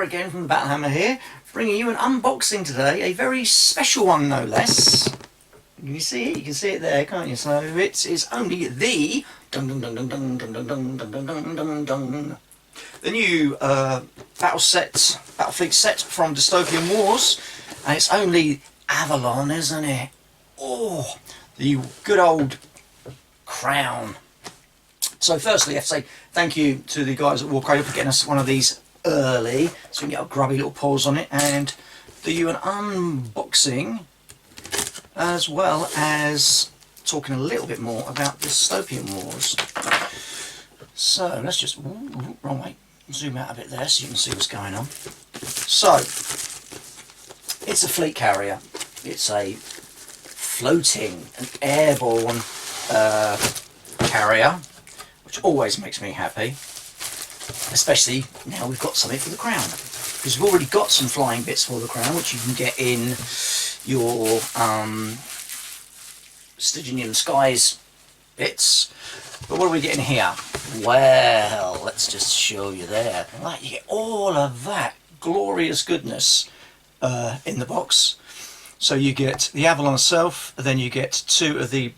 Thor again from the Battlehammer here, bringing you an unboxing today, a very special one no less. Can you see it? You can see it there, can't you? So it's only the the new Battlefleet set from Dystopian Wars, and it's only Avalon, isn't it? Oh, the good old crown. So firstly, I have to say thank you to the guys at Warcradle for getting us one of these early, so we can get our grubby little paws on it and do you an unboxing, as well as talking a little bit more about Dystopian Wars. So let's just, wrong way, zoom out a bit there so you can see what's going on. So, it's a fleet carrier. It's a floating, an airborne carrier, which always makes me happy, especially now we've got something for the crown, because we've already got some flying bits for the crown which you can get in your Stygian Skies bits. But what are we getting here? Well, let's just show you there. Right, you get all of that glorious goodness in the box. So you get the Avalon itself, then you get 2 of the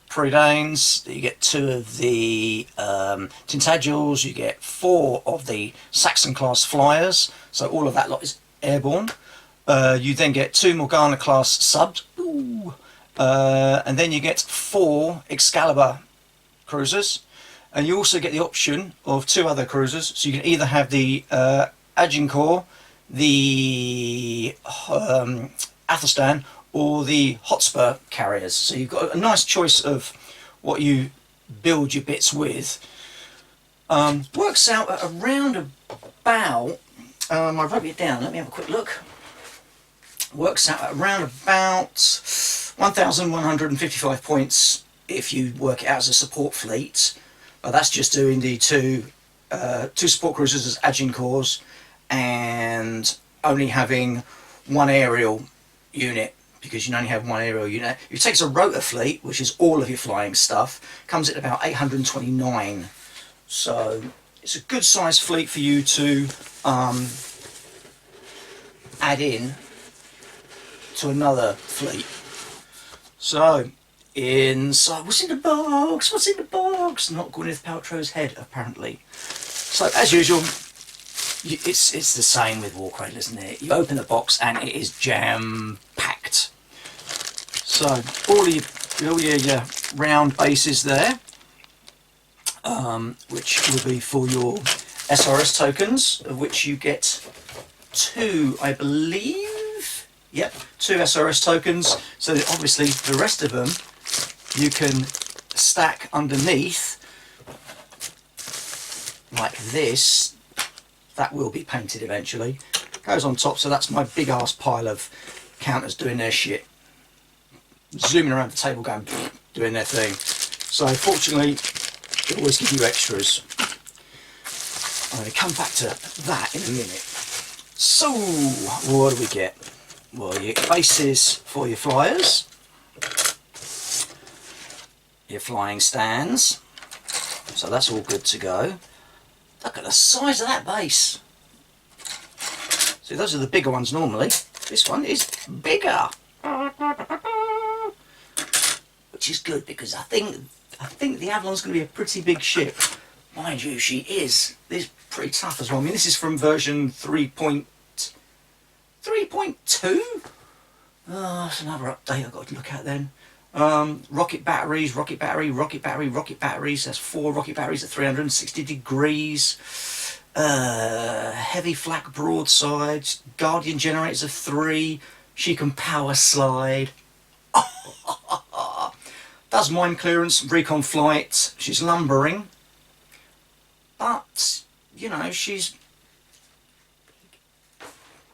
Predanes, you get 2 of the Tintagels, you get 4 of the Saxon class flyers, so all of that lot is airborne. You then get 2 Morgana class subs, and then you get 4 Excalibur cruisers, and you also get the option of 2 other cruisers, so you can either have the Agincourt, the Athelstan, or the Hotspur carriers. So you've got a nice choice of what you build your bits with. Works out at around about, I wrote it down, let me have a quick look. Works out at around about 1,155 points if you work it out as a support fleet. But that's just doing the 2 support cruisers as Agincourts and only having 1 aerial unit, because you can only have 1 aerial unit. If it takes a rotor fleet, which is all of your flying stuff, comes at about 829. So it's a good sized fleet for you to add in to another fleet. So inside, what's in the box? What's in the box? Not Gwyneth Paltrow's head, apparently. So as usual, it's the same with Warcradle, isn't it? You open the box and it is jam-packed. So all your round bases there, which will be for your SRS tokens, of which you get 2, I believe. Yep, 2 SRS tokens. So that obviously the rest of them you can stack underneath like this. That will be painted eventually. Goes on top, so that's my big ass pile of counters doing their shit. Zooming around the table going, doing their thing. So fortunately, it always gives you extras. I'm going to come back to that in a minute. So, what do we get? Well, you get bases for your flyers, your flying stands, so that's all good to go. Look at the size of that base. See, those are the bigger ones normally. This one is bigger, which is good, because I think the Avalon's going to be a pretty big ship. Mind you, she is. This is pretty tough as well. I mean, this is from version 3.2. Oh, that's another update I've got to look at then. Rocket batteries, rocket battery, rocket battery, rocket batteries. That's 4 rocket batteries at 360 degrees. Heavy flak broadsides, guardian generators of 3. She can power slide. Does mine clearance, recon flight. She's lumbering, but you know, she's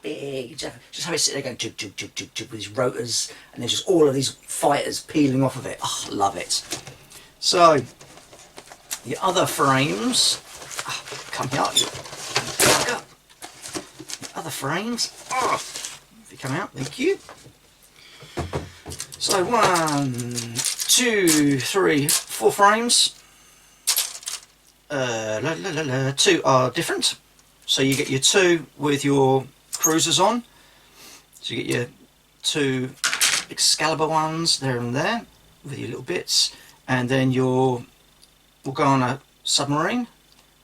big. Just have it sit there going jub, jub, jub, jub, jub, with these rotors, and there's just all of these fighters peeling off of it. Oh, love it. So the other frames, come here, you back up. The other frames, if you come out, thank you. So 1, 2, 3, 4 frames. 2 are different. So you get your 2 with your cruisers on. So you get your 2 Excalibur ones there and there with your little bits, and then your Morgana submarine,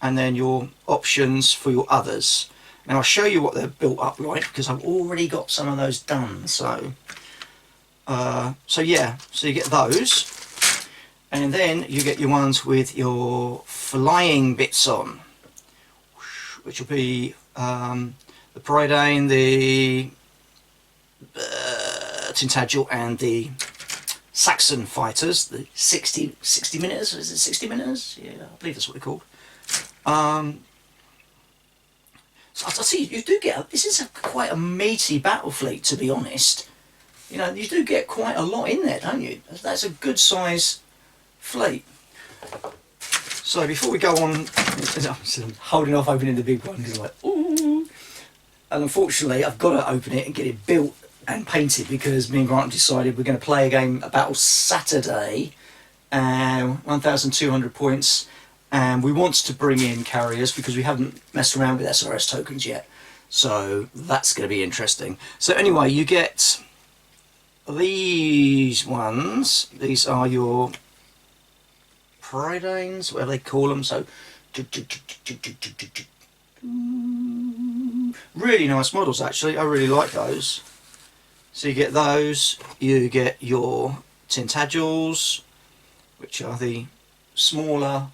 and then your options for your others. Now I'll show you what they're built up like, because I've already got some of those done. So yeah, so you get those, and then you get your ones with your flying bits on, which will be the Prydain, the Tintagel, and the Saxon fighters, the 60 minutes. Is it 60 minutes? Yeah, I believe that's what they're called. So I see you do get this is quite a meaty Battlefleet, to be honest. You know, you do get quite a lot in there, don't you? That's a good size fleet. So before we go on, I'm holding off opening the big one because I'm like, ooh. And unfortunately, I've got to open it and get it built and painted, because me and Grant decided we're going to play a game, a battle Saturday, 1,200 points, and we want to bring in carriers because we haven't messed around with SRS tokens yet. So that's going to be interesting. So anyway, you get these ones. These are your Prydains, whatever they call them. So really nice models, actually. I really like those. So you get those, you get your Tintagels, which are the smaller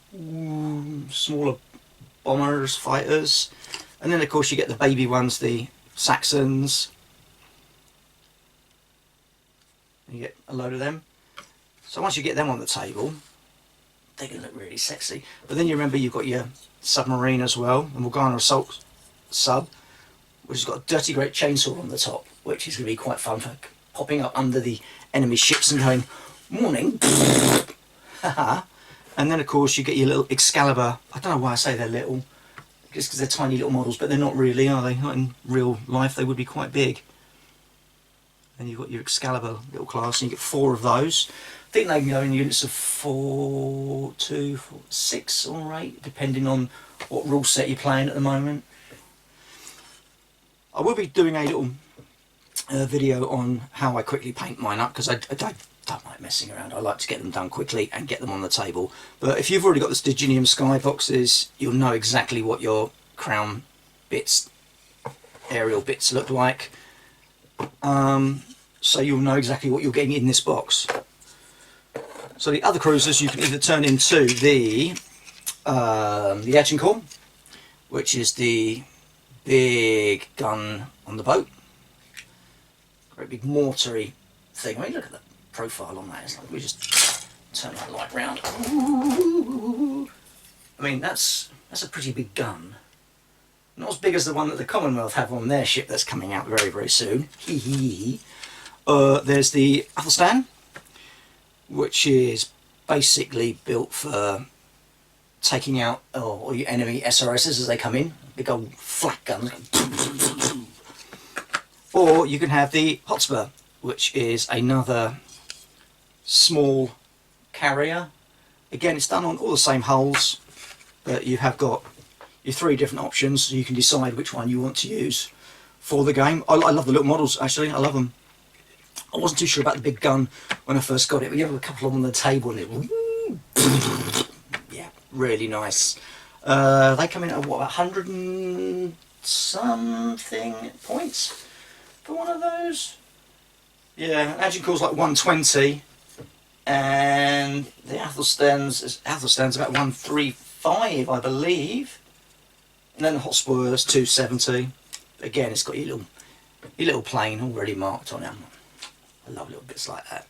bombers, fighters, and then of course you get the baby ones, the Saxons. You get a load of them. So once you get them on the table, they can look really sexy. But then you remember you've got your submarine as well, the Morgana Assault Sub, which has got a dirty great chainsaw on the top, which is going to be quite fun for popping up under the enemy ships and going, morning. And then of course you get your little Excalibur. I don't know why I say they're little, just because they're tiny little models, but they're not really, are they? Not in real life, they would be quite big. And you've got your Excalibur little class, and you get 4 of those. I think they can go in units of 4, 2, 4, 6 or 8, depending on what rule set you're playing at the moment. I will be doing a little video on how I quickly paint mine up, because I don't like messing around. I like to get them done quickly and get them on the table. But if you've already got the Stygian Sky boxes, you'll know exactly what your crown bits, aerial bits look like. So you'll know exactly what you're getting in this box. So the other cruisers you can either turn into the Agincourt, which is the big gun on the boat, great big mortary thing. I mean, look at the profile on that. It's like we just turn that light round. Ooh. I mean, that's a pretty big gun. Not as big as the one that the Commonwealth have on their ship that's coming out very, very soon. Hee hee. There's the Athelstan, which is basically built for taking out all your enemy SRSs as they come in. Big old flak guns. Or you can have the Hotspur, which is another small carrier. Again, it's done on all the same hulls, but you have got your 3 different options, so you can decide which one you want to use for the game. I love the little models, actually. I love them. I wasn't too sure about the big gun when I first got it, but you have a couple of them on the table and it, yeah, really nice. They come in at what, 100 and something points for one of those? Yeah, Agincourt's like 120, and the Athelstan's about 135, I believe. And then the Hotspur's 270. Again, it's got your little plane already marked on it. I love little bits like that.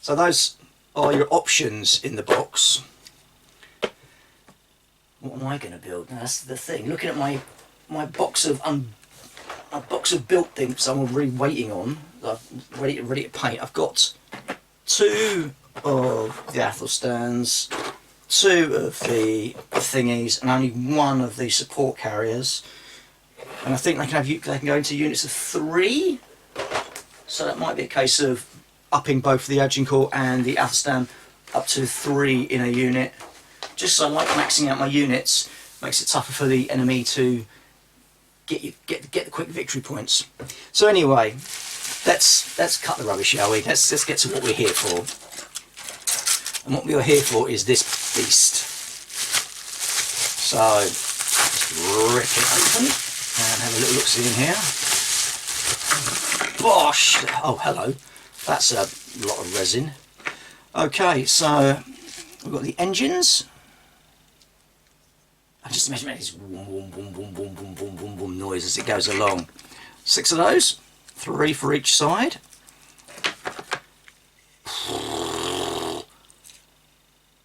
So those are your options in the box. What am I going to build? Now, that's the thing. Looking at my box of built things I'm really waiting on. I'm ready to paint. I've got 2 of the Athelstans, 2 of the thingies, and only 1 of the support carriers. And I think they can go into units of 3. So that might be a case of upping both the Agincourt and the Athelstan up to 3 in a unit. Just so I like maxing out my units, makes it tougher for the enemy to get the quick victory points. So anyway, let's cut the rubbish, shall we? Let's get to what we're here for. And what we are here for is this beast. So let's rip it open and have a little look-see in here. Bosh! Oh, hello. That's a lot of resin. Okay, so we've got the engines. I just imagine this boom, boom, boom, boom, boom, boom, boom, boom, boom noise as it goes along. 6 of those, 3 for each side.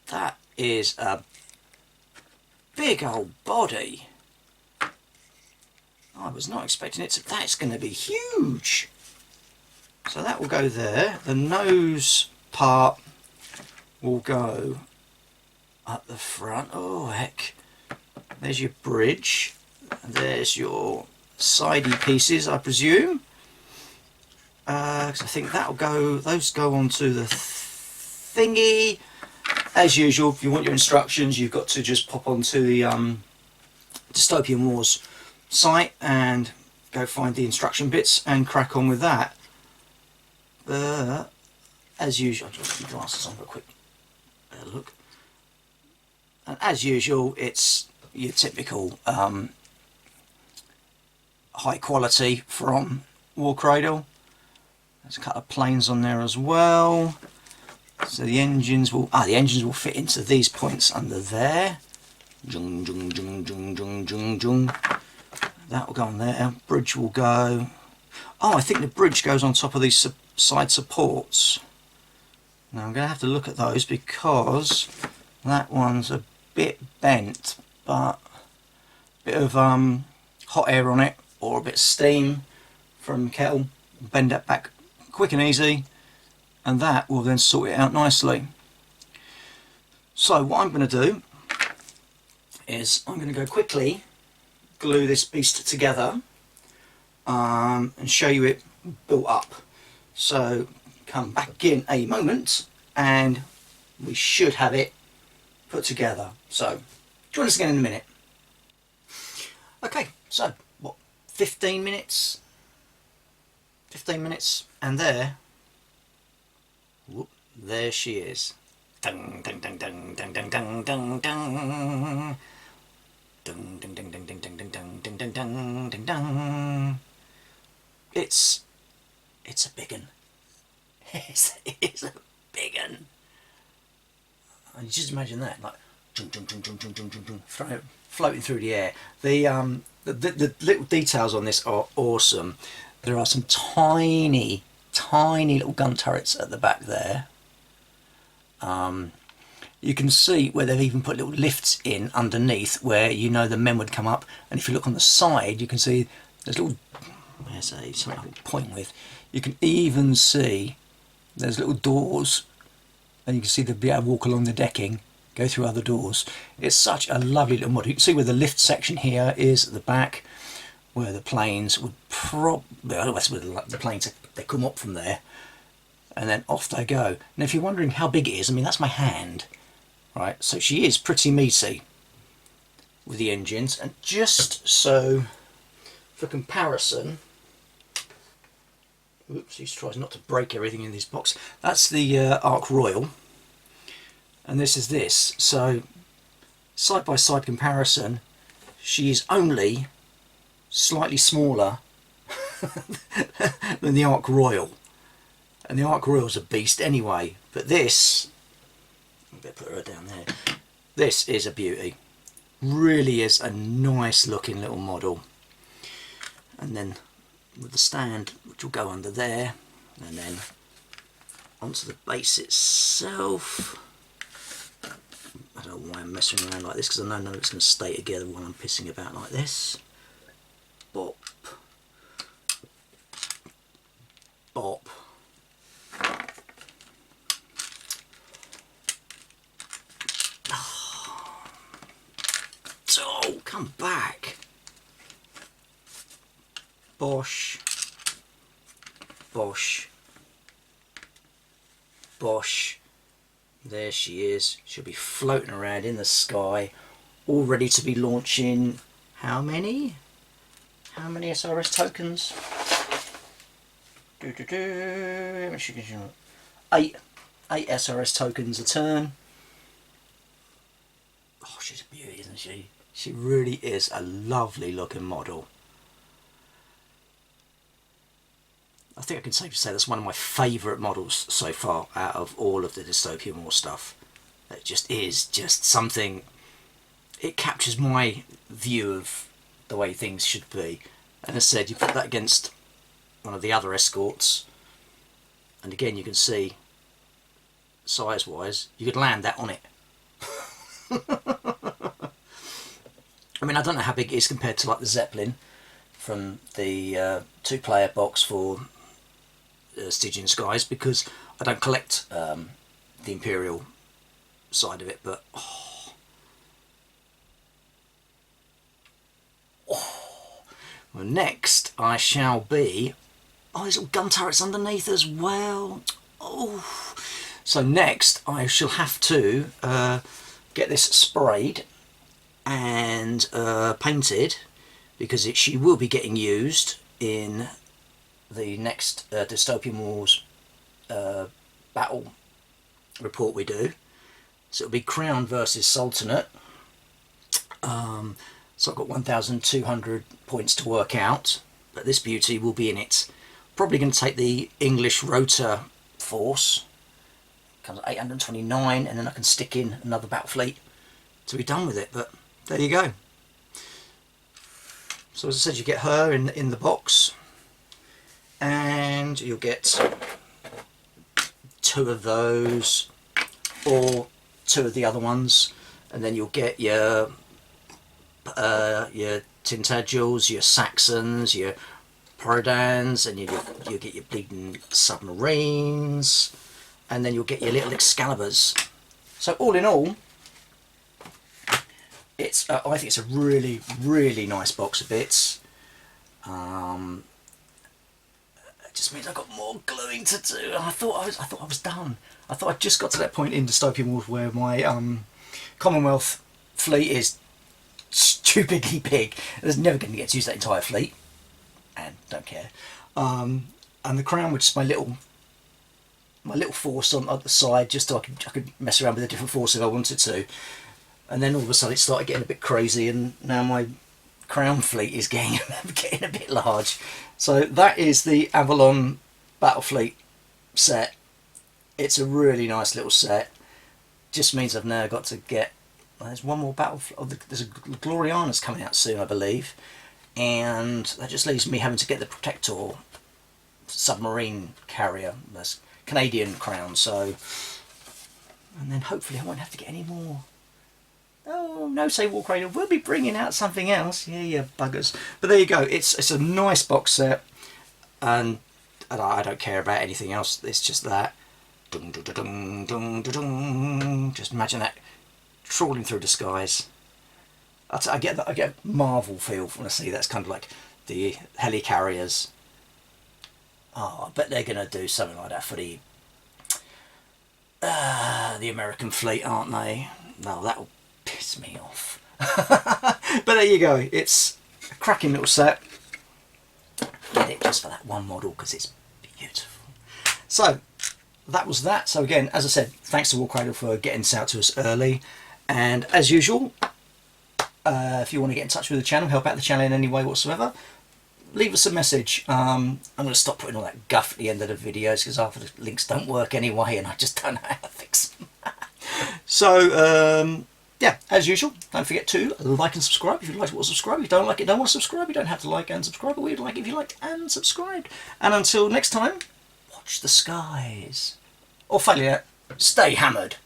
That is a big old body. I was not expecting it to. That's going to be huge. So that will go there. The nose part will go up the front. Oh heck. There's your bridge. And there's your sidey pieces, I presume. 'Cause I think that'll go. Those go onto the thingy. As usual, if you want your instructions, you've got to just pop onto the Dystopian Wars site and go find the instruction bits and crack on with that. As usual, I'll just put my glasses on for a quick look. And as usual, it's your typical high quality from War Cradle. There's a couple of planes on there as well. So the engines will fit into these points under there. Jung, jung, jung, jung, jung, jung, jung. That will go on there. Bridge will go. Oh, I think the bridge goes on top of these side supports. Now I'm going to have to look at those because that one's a bit bent, but a bit of hot air on it or a bit of steam from kettle. Bend that back quick and easy, and that will then sort it out nicely. So what I'm going to do is I'm going to go quickly glue this beast together and show you it built up. So come back in a moment and we should have it put together. So join us again in a minute. Okay, so what, 15 minutes? 15 minutes, and there she is. Dun, dun, dun, dun, dun, dun, dun, dun, dun. Dun, dun, dun, dun, dun, dun, dun, dun, dun, dun, dun, dun. It's a big un. It's a big un. And just imagine that, like floating through the air. The little details on this are awesome. There are some tiny little gun turrets at the back there. You can see where they've even put little lifts in underneath where you know the men would come up, and if you look on the side you can see there's little, there's something I can point with, you can even see there's little doors, and you can see they'll be able to walk along the decking, go through other doors. It's such a lovely little model. You can see where the lift section here is at the back, where the planes would the planes, they come up from there and then off they go. And if you're wondering how big it is, I mean, that's my hand, right? So she is pretty meaty with the engines. And just so for comparison, oops, he tries not to break everything in this box. That's the Ark Royal, and this is this. So side by side comparison, she is only slightly smaller than the Ark Royal, and the Ark Royal's a beast anyway. But this, I'm going to put her down there, this is a beauty. Really is a nice looking little model. And then with the stand, which will go under there, and then onto the base itself. I don't know why I'm messing around like this, because I know none of it's going to stay together while I'm pissing about like this. Bop. Bop. Oh, come back. Bosh. Bosh. Bosh. There she is. She'll be floating around in the sky, all ready to be launching. How many? how many SRS tokens? 8 SRS tokens a turn. Oh, she's a beauty, isn't she? She really is a lovely looking model. I think I can safely say that's one of my favourite models so far out of all of the Dystopian War stuff. It just is just something, it captures my view of the way things should be. And as I said, you put that against one of the other escorts, and again you can see, size wise, you could land that on it. I mean, I don't know how big it is compared to like the Zeppelin from the 2-player box for Stygian Skies, because I don't collect the Imperial side of it, but oh. Well, next I shall be, oh, there's little gun turrets underneath as well. Oh, so next I shall have to get this sprayed and painted, because she will be getting used in the next Dystopian Wars battle report we do. So it'll be Crown versus Sultanate. So I've got 1,200 points to work out, but this beauty will be in it. Probably going to take the English Rotor Force. Comes at 829, and then I can stick in another Battlefleet to be done with it. But there you go. So as I said, you get her in the box, and you'll get 2 of those, or 2 of the other ones, and then you'll get your Tintagels, your Saxons, your Prodans, and you'll get your bleeding submarines, and then you'll get your little Excaliburs. So all in all, it's I think it's a really, really nice box of bits. It just means I've got more gluing to do. I thought I was done. I thought I just got to that point in Dystopian Wars where my Commonwealth fleet is stupidly big. There's never going to get to use that entire fleet, and don't care. And the Crown, which is my little force on the side, just so I could mess around with a different force if I wanted to. And then all of a sudden it started getting a bit crazy, and now my Crown fleet is getting a bit large. So that is the Avalon Battlefleet set. It's a really nice little set. Just means I've now got to get, there's one more there's a Gloriana's coming out soon, I believe, and that just leaves me having to get the Protector submarine carrier. That's Canadian Crown. So, and then hopefully I won't have to get any more. Oh no, say War Cradle, we'll be bringing out something else. Yeah, you buggers. But there you go. It's a nice box set, and I don't care about anything else. It's just that. Dung, dung, dung, dung, dung, dung. Just imagine that trawling through the skies. I get Marvel feel when I see that's kind of like the helicarriers. Oh, I bet they're gonna do something like that for the American fleet, aren't they? No, that'll piss me off. But there you go. It's a cracking little set. Get it just for that one model because it's beautiful. So that was that. So again, as I said, thanks to War Cradle for getting this out to us early. And as usual, if you want to get in touch with the channel, help out the channel in any way whatsoever, leave us a message. I'm going to stop putting all that guff at the end of the videos because half of the links don't work anyway, and I just don't know how to fix them. So yeah, as usual, don't forget to like and subscribe if you like to subscribe. If you don't like it, don't want to subscribe, you don't have to like and subscribe, but we'd like if you liked and subscribed. And until next time, watch the skies. Or failure, stay hammered.